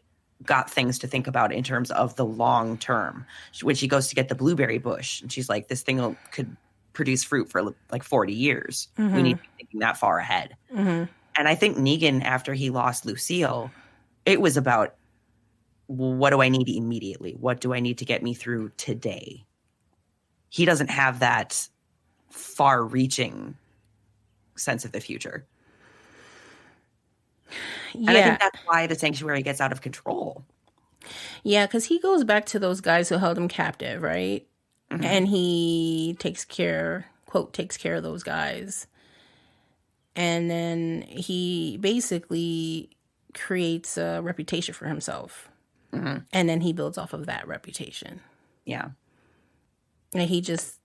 got things to think about in terms of the long term. When she goes to get the blueberry bush, and she's like, this thing could produce fruit for like 40 years. Mm-hmm. We need to be thinking that far ahead. Mm-hmm. And I think Negan, after he lost Lucille, it was about, what do I need immediately? What do I need to get me through today? He doesn't have that far-reaching sense of the future. Yeah. And I think that's why the sanctuary gets out of control. Yeah, because he goes back to those guys who held him captive, right? Mm-hmm. And he takes care of those guys. And then he basically creates a reputation for himself. Mm-hmm. And then he builds off of that reputation. Yeah. And he just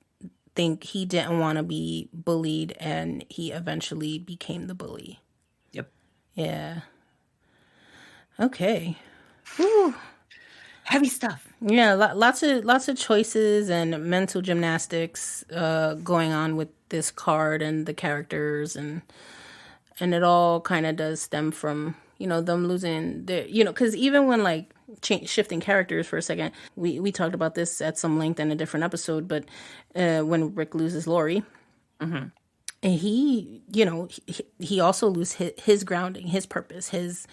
he didn't want to be bullied, and he eventually became the bully. Yep. Yeah. Okay. Whew. Heavy stuff. Yeah, lots of choices and mental gymnastics going on with this card and the characters, and it all kind of does stem from, you know, them losing their, you know, because even when like shifting characters for a second, we talked about this at some length in a different episode, but when Rick loses Lori, mm-hmm. and he also loses his grounding, his purpose, his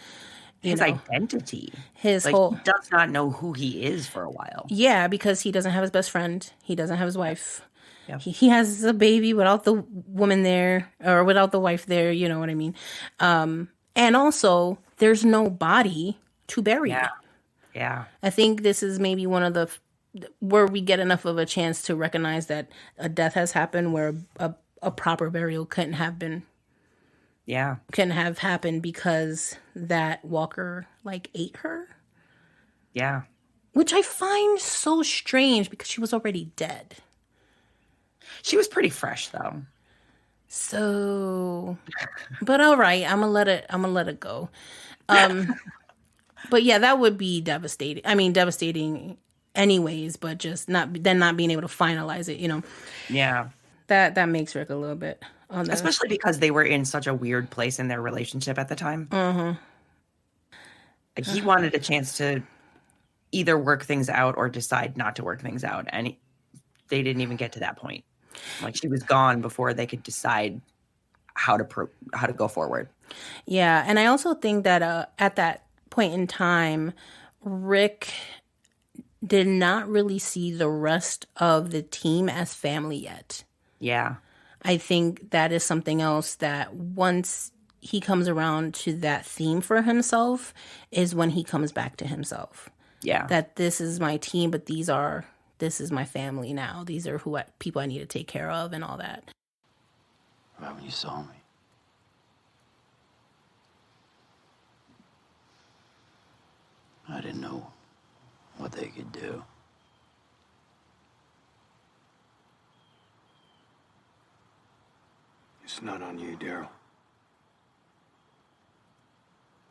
identity, his like, whole, he does not know who he is for a while. Yeah, because he doesn't have his best friend, he doesn't have his wife. Yep. He has a baby without the woman there, or without the wife there, you know what I mean? And also, there's no body to bury. Yeah. I think this is maybe one of the where we get enough of a chance to recognize that a death has happened where a proper burial couldn't have happened because that walker like ate her. Yeah. Which I find so strange because she was already dead. She was pretty fresh though. So, but all right, I'm gonna let it go. But yeah, that would be devastating. I mean, devastating anyways, but just not being able to finalize it, you know? Yeah. That makes Rick a little bit on that. Especially because they were in such a weird place in their relationship at the time. Mm-hmm. Like, he wanted a chance to either work things out or decide not to work things out. And they didn't even get to that point. Like, she was gone before they could decide how to go forward. Yeah. And I also think that at that point in time, Rick did not really see the rest of the team as family yet. Yeah. I think that is something else that once he comes around to that theme for himself is when he comes back to himself. Yeah. That this is my team, but this is my family now. These are people I need to take care of and all that. Right when you saw me. I didn't know what they could do. It's not on you, Daryl.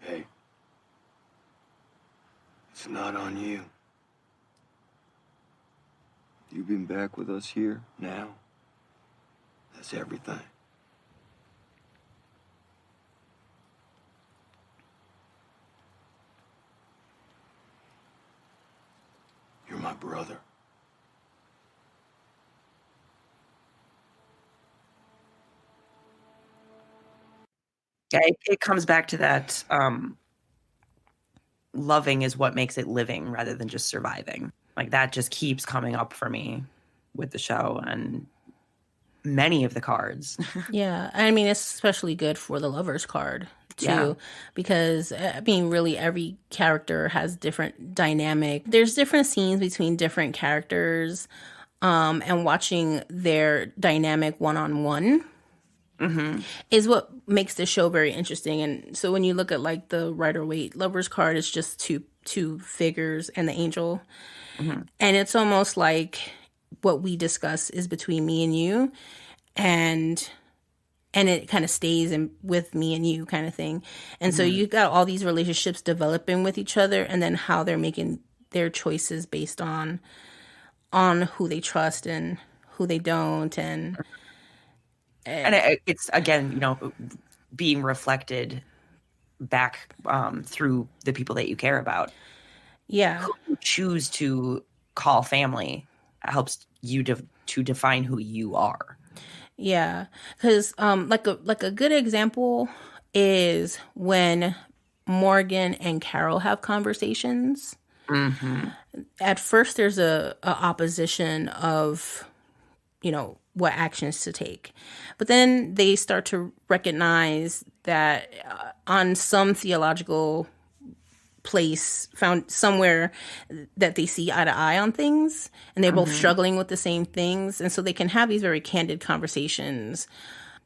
Hey. It's not on you. You've been back with us here now. That's everything. You're my brother. Yeah, it comes back to that loving is what makes it living rather than just surviving. Like, that just keeps coming up for me with the show and many of the cards. Yeah, I mean, it's especially good for the Lovers card too, because I mean, really every character has different dynamic. There's different scenes between different characters, and watching their dynamic one-on-one is what makes the show very interesting. And so when you look at like the Rider-Waite Lover's card, it's just two figures and the angel. And it's almost like what we discuss is between me and you, and it kind of stays with me and you kind of thing. And so you got all these relationships developing with each other, and then how they're making their choices based on who they trust and who they don't. And it's, again, being reflected back through the people that you care about. Yeah. Who you choose to call family helps you to define who you are. Yeah, because like a good example is when Morgan and Carol have conversations. At first, there's a opposition of, what actions to take, but then they start to recognize that on some theological place found somewhere that they see eye to eye on things, and they're both struggling with the same things, and so they can have these very candid conversations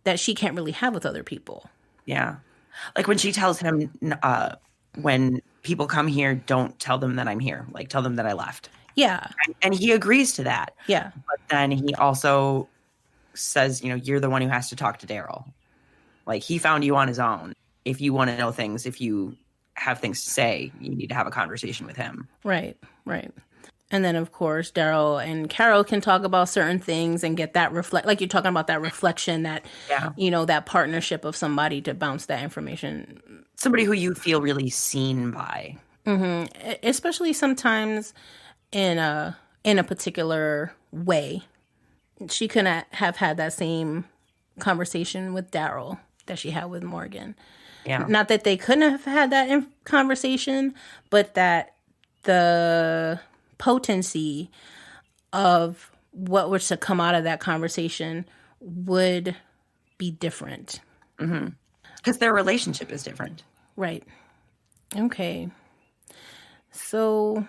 that she can't really have with other people. Yeah, like when she tells him, when people come here, don't tell them that I'm here, like tell them that I left. Yeah. And he agrees to that. Yeah. But then he also says, you're the one who has to talk to Daryl. Like, he found you on his own. If you want to know things, if you have things to say, you need to have a conversation with him. Right. And then, of course, Daryl and Carol can talk about certain things and get that like you're talking about that reflection, that, that partnership of somebody to bounce that information. Somebody who you feel really seen by. Especially sometimes in a particular way. She couldn't have had that same conversation with Daryl that she had with Morgan. Yeah. Not that they couldn't have had that conversation, but that the potency of what was to come out of that conversation would be different. Because their relationship is different. Right. Okay. So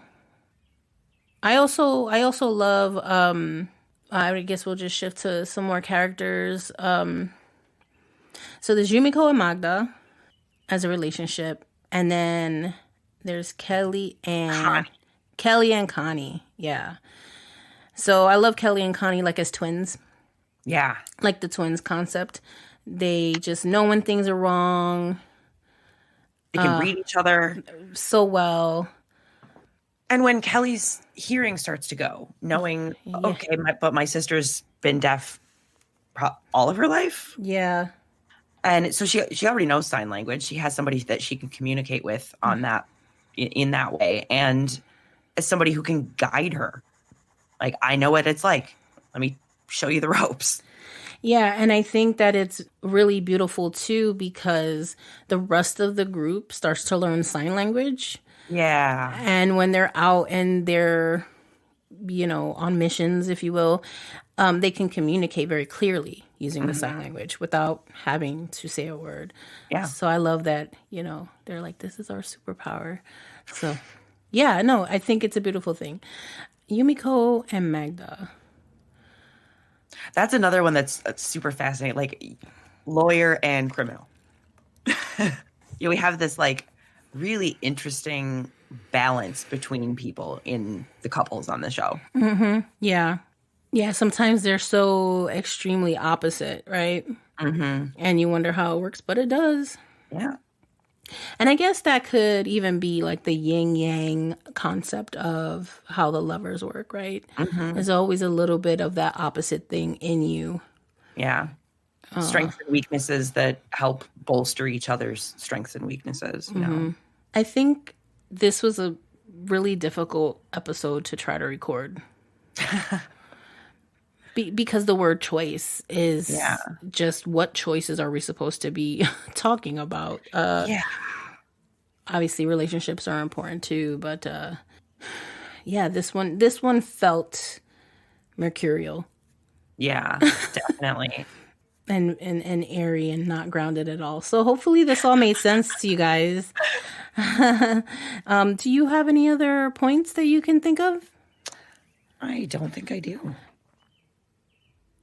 I also love, I guess we'll just shift to some more characters. So there's Yumiko and Magda as a relationship, and then there's Kelly and Connie. Yeah. So I love Kelly and Connie like as twins. Yeah. Like the twins concept. They just know when things are wrong. They can read each other so well. And when Kelly's hearing starts to go, knowing, okay, but my sister's been deaf all of her life. Yeah. And so she already knows sign language. She has somebody that she can communicate with on that, in that way. And as somebody who can guide her, like, I know what it's like. Let me show you the ropes. Yeah, and I think that it's really beautiful too, because the rest of the group starts to learn sign language. Yeah. And when they're out and they're, on missions, if you will, they can communicate very clearly using the sign language without having to say a word. Yeah. So I love that, they're like, this is our superpower. So, yeah, no, I think it's a beautiful thing. Yumiko and Magda. That's another one that's super fascinating, like lawyer and criminal. We have this like really interesting balance between people in the couples on the show. Yeah. Yeah, sometimes they're so extremely opposite, right? And you wonder how it works, but it does. Yeah. And I guess that could even be like the yin-yang concept of how the lovers work, right? There's always a little bit of that opposite thing in you. Yeah. Strengths and weaknesses that help bolster each other's strengths and weaknesses. I think this was a really difficult episode to try to record. Because the word choice is just what choices are we supposed to be talking about? Obviously, relationships are important too, but this one felt mercurial. Yeah, definitely. and airy and not grounded at all. So hopefully this all made sense to you guys. Do you have any other points that you can think of? I don't think I do.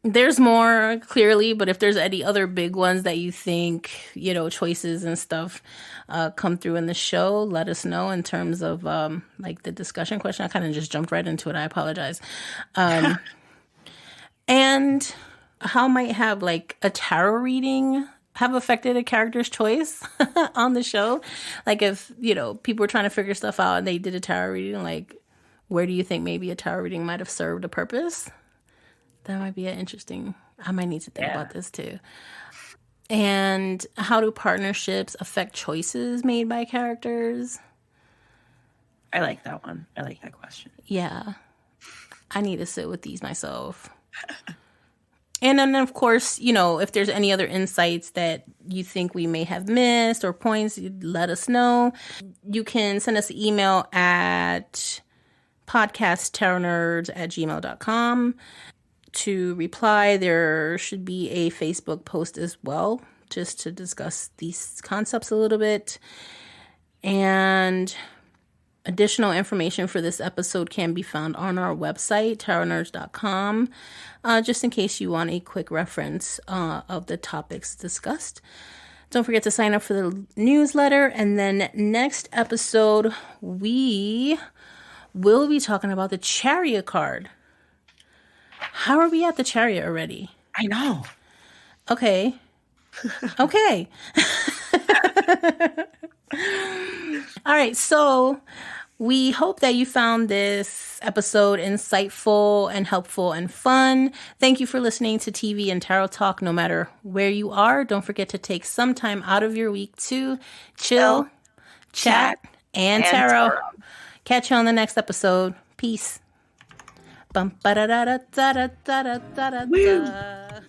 There's more, clearly, but if there's any other big ones that you think, choices and stuff come through in the show, let us know in terms of like the discussion question. I kind of just jumped right into it. I apologize. And how might have like a tarot reading have affected a character's choice on the show? Like if, people were trying to figure stuff out and they did a tarot reading, like where do you think maybe a tarot reading might have served a purpose? That might be interesting. I might need to think about this too. And how do partnerships affect choices made by characters? I like that one. I like that question. Yeah. I need to sit with these myself. And then, of course, if there's any other insights that you think we may have missed or points, let us know. You can send us an email at podcasttarotnerds@gmail.com. To reply, there should be a Facebook post as well, just to discuss these concepts a little bit. And additional information for this episode can be found on our website, tarotnerds.com, just in case you want a quick reference of the topics discussed. Don't forget to sign up for the newsletter. And then next episode, we will be talking about the Chariot card. How are we at the Chariot already? I know. Okay. Okay. All right. So we hope that you found this episode insightful and helpful and fun. Thank you for listening to TV and Tarot Talk. No matter where you are, don't forget to take some time out of your week to chill, chat, and tarot. Catch you on the next episode. Peace. Bum, ba, da, da, da, da, da, da, da, da.